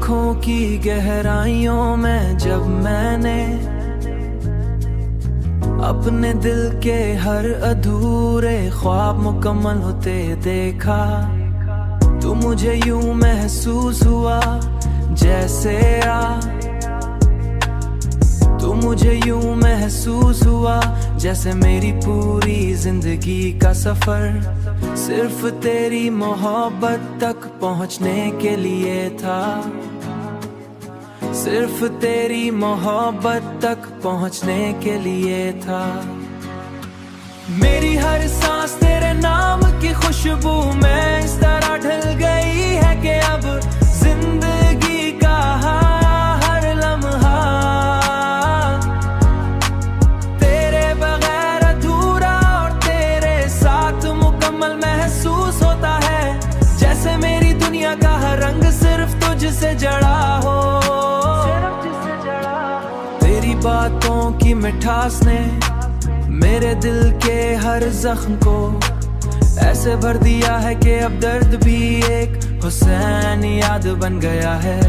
आँखों की गहराइयों में जब मैंने अपने दिल के हर अधूरे ख्वाब मुकम्मल होते देखा, तो मुझे यूं महसूस हुआ जैसे तो मुझे यूं महसूस हुआ जैसे मेरी पूरी जिंदगी का सफर सिर्फ तेरी मोहब्बत तक पहुंचने के लिए था, सिर्फ तेरी मोहब्बत तक पहुंचने के लिए था। मेरी हर सांस तेरे नाम की खुशबू में इस तरह ढल गई है कि अब जिंदगी का हर लम्हा तेरे बगैर अधूरा और तेरे साथ मुकम्मल महसूस होता है, जैसे मेरी दुनिया का हर रंग सिर्फ तुझसे जड़ा हो। तेरी बातों की मिठास ने मेरे दिल के हर जख्म को ऐसे भर दिया है कि अब दर्द भी एक हुसैन याद बन गया है,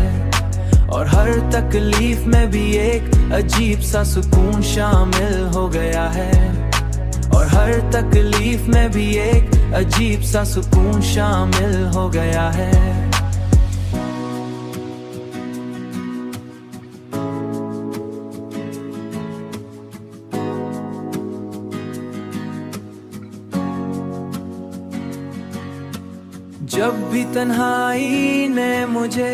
और हर तकलीफ में भी एक अजीब सा सुकून शामिल हो गया है, और हर तकलीफ में भी एक अजीब सा सुकून शामिल हो गया है। जब भी तन्हाई ने मुझे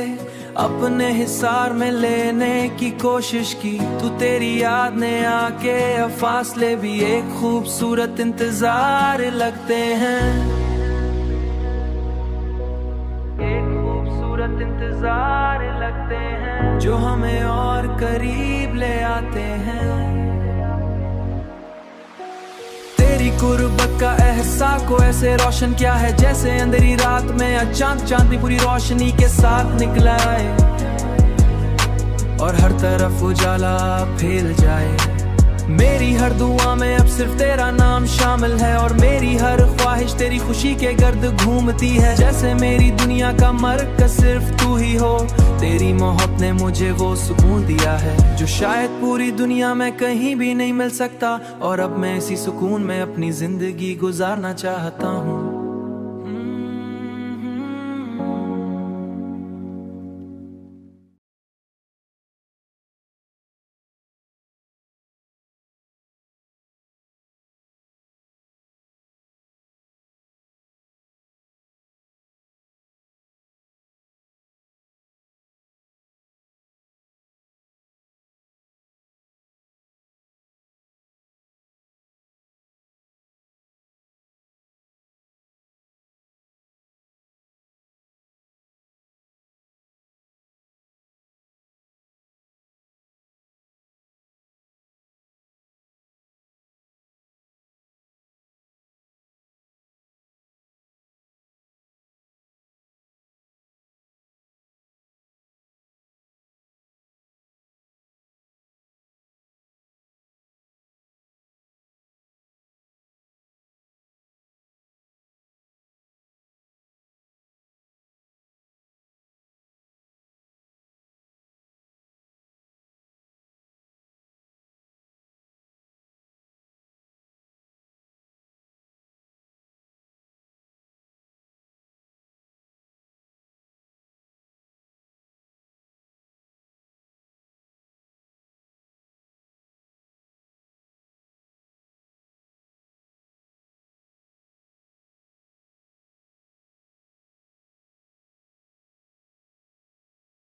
अपने हिसार में लेने की कोशिश की, तो तेरी याद ने आके अब फासले भी एक खूबसूरत इंतजार लगते हैं, एक खूबसूरत इंतजार लगते हैं जो हमें और करीब ले आते हैं। तेरी कुर्बत का एहसास को ऐसे रोशन किया है जैसे अंधेरी रात में चांदनी पूरी रोशनी के साथ निकला है, और हर तरफ उजाला फैल जाए। मेरी हर दुआ में अब सिर्फ तेरा नाम शामिल है, और मेरी हर ख्वाहिश तेरी खुशी के गर्द घूमती है, जैसे मेरी दुनिया का मरकज सिर्फ तू ही हो। तेरी मोहब्बत ने मुझे वो सुकून दिया है जो शायद पूरी दुनिया में कहीं भी नहीं मिल सकता, और अब मैं इसी सुकून में अपनी जिंदगी गुजारना चाहता हूँ।